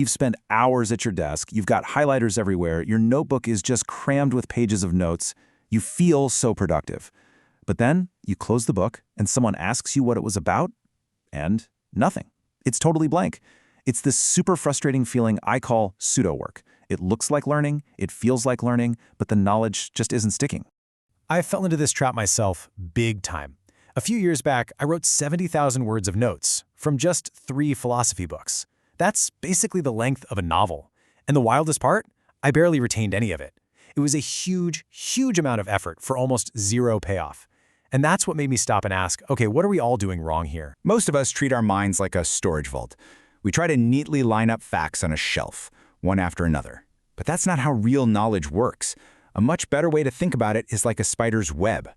You've spent hours at your desk, you've got highlighters everywhere, your notebook is just crammed with pages of notes. You feel so productive. But then you close the book and someone asks you what it was about, and nothing. It's totally blank. It's this super frustrating feeling I call pseudo-work. It looks like learning, it feels like learning, but the knowledge just isn't sticking. I fell into this trap myself big time. A few years back, I wrote 70,000 words of notes from just 3 philosophy books. That's basically the length of a novel. And the wildest part? I barely retained any of it. It was a huge, huge amount of effort for almost zero payoff. And that's what made me stop and ask, okay, what are we all doing wrong here? Most of us treat our minds like a storage vault. We try to neatly line up facts on a shelf, one after another. But that's not how real knowledge works. A much better way to think about it is like a spider's web.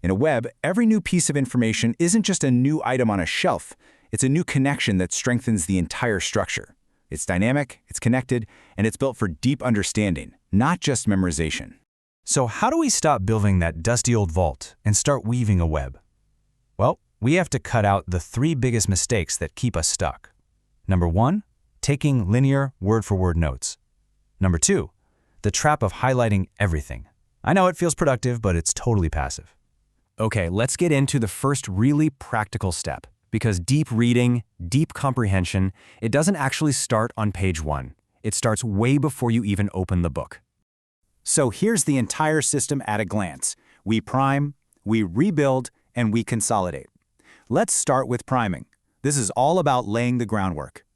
In a web, every new piece of information isn't just a new item on a shelf. It's a new connection that strengthens the entire structure. It's dynamic, it's connected, and it's built for deep understanding, not just memorization. So how do we stop building that dusty old vault and start weaving a web? Well, we have to cut out the 3 biggest mistakes that keep us stuck. Number 1, taking linear, word-for-word notes. Number 2, the trap of highlighting everything. I know it feels productive, but it's totally passive. Okay, let's get into the first really practical step. Because deep reading, deep comprehension, it doesn't actually start on page 1. It starts way before you even open the book. So here's the entire system at a glance. We prime, we rebuild, and we consolidate. Let's start with priming. This is all about laying the groundwork.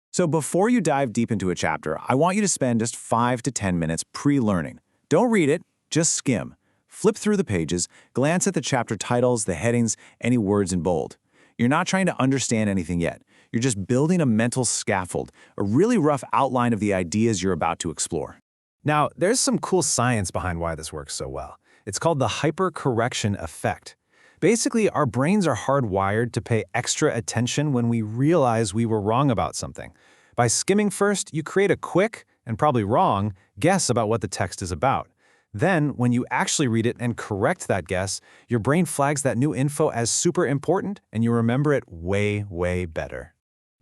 So before you dive deep into a chapter, I want you to spend just 5 to 10 minutes pre-learning. Don't read it, just skim. Flip through the pages, glance at the chapter titles, the headings, any words in bold. You're not trying to understand anything yet. You're just building a mental scaffold, a really rough outline of the ideas you're about to explore. Now, there's some cool science behind why this works so well. It's called the hypercorrection effect. Basically, our brains are hardwired to pay extra attention when we realize we were wrong about something. By skimming first, you create a quick, and probably wrong, guess about what the text is about. Then, when you actually read it and correct that guess, your brain flags that new info as super important, and you remember it way, way better.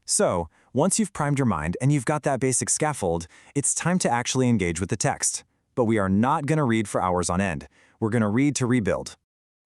So, once you've primed your mind and you've got that basic scaffold, it's time to actually engage with the text. But we are not going to read for hours on end. We're going to read to rebuild.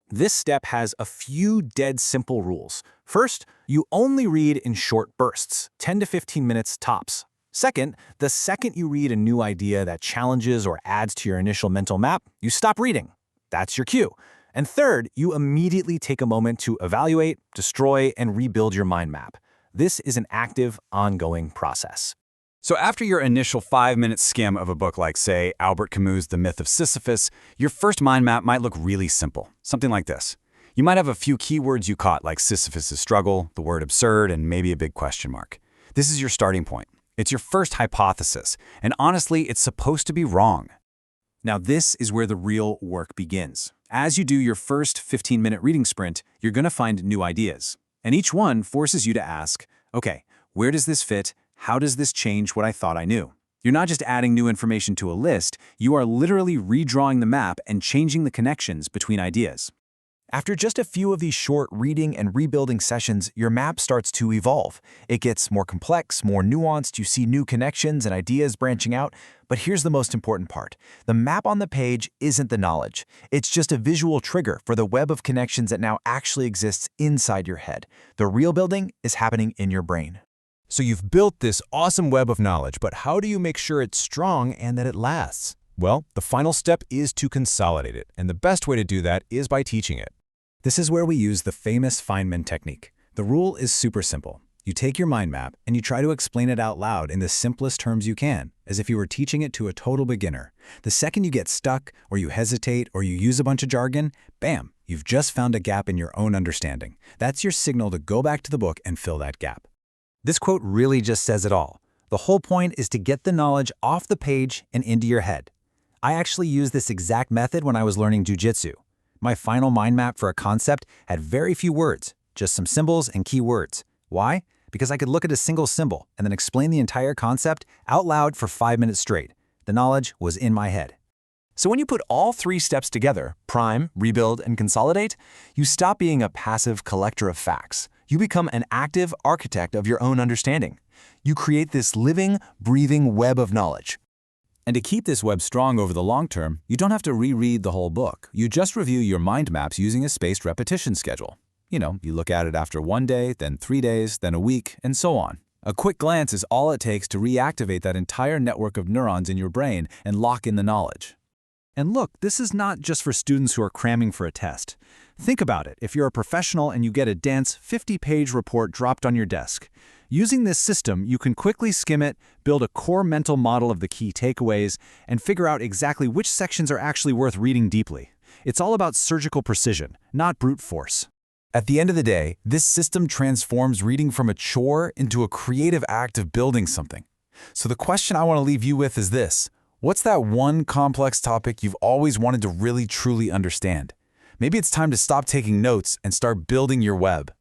This step has a few dead simple rules. First, you only read in short bursts, 10 to 15 minutes tops. Second, the second you read a new idea that challenges or adds to your initial mental map, you stop reading. That's your cue. And third, you immediately take a moment to evaluate, destroy, and rebuild your mind map. This is an active, ongoing process. So after your initial 5-minute skim of a book like, say, Albert Camus' The Myth of Sisyphus, your first mind map might look really simple, something like this. You might have a few keywords you caught, like Sisyphus' struggle, the word absurd, and maybe a big question mark. This is your starting point. It's your first hypothesis, and honestly, it's supposed to be wrong. Now this is where the real work begins. As you do your first 15-minute reading sprint, you're going to find new ideas. And each one forces you to ask, okay, where does this fit? How does this change what I thought I knew? You're not just adding new information to a list, you are literally redrawing the map and changing the connections between ideas. After just a few of these short reading and rebuilding sessions, your map starts to evolve. It gets more complex, more nuanced, you see new connections and ideas branching out. But here's the most important part. The map on the page isn't the knowledge. It's just a visual trigger for the web of connections that now actually exists inside your head. The real building is happening in your brain. So you've built this awesome web of knowledge, but how do you make sure it's strong and that it lasts? Well, the final step is to consolidate it, and the best way to do that is by teaching it. This is where we use the famous Feynman technique. The rule is super simple. You take your mind map and you try to explain it out loud in the simplest terms you can, as if you were teaching it to a total beginner. The second you get stuck, or you hesitate, or you use a bunch of jargon, bam, you've just found a gap in your own understanding. That's your signal to go back to the book and fill that gap. This quote really just says it all. The whole point is to get the knowledge off the page and into your head. I actually used this exact method when I was learning jujitsu. My final mind map for a concept had very few words, just some symbols and key words. Why? Because I could look at a single symbol and then explain the entire concept out loud for 5 minutes straight. The knowledge was in my head. So when you put all 3 steps together, prime, rebuild, and consolidate, you stop being a passive collector of facts. You become an active architect of your own understanding. You create this living, breathing web of knowledge. And to keep this web strong over the long term, you don't have to reread the whole book. You just review your mind maps using a spaced repetition schedule. You look at it after 1 day, then 3 days, then a week, and so on. A quick glance is all it takes to reactivate that entire network of neurons in your brain and lock in the knowledge. And look, this is not just for students who are cramming for a test. Think about it. If you're a professional and you get a dense 50-page report dropped on your desk, using this system, you can quickly skim it, build a core mental model of the key takeaways, and figure out exactly which sections are actually worth reading deeply. It's all about surgical precision, not brute force. At the end of the day, this system transforms reading from a chore into a creative act of building something. So the question I want to leave you with is this. What's that one complex topic you've always wanted to really truly understand? Maybe it's time to stop taking notes and start building your web.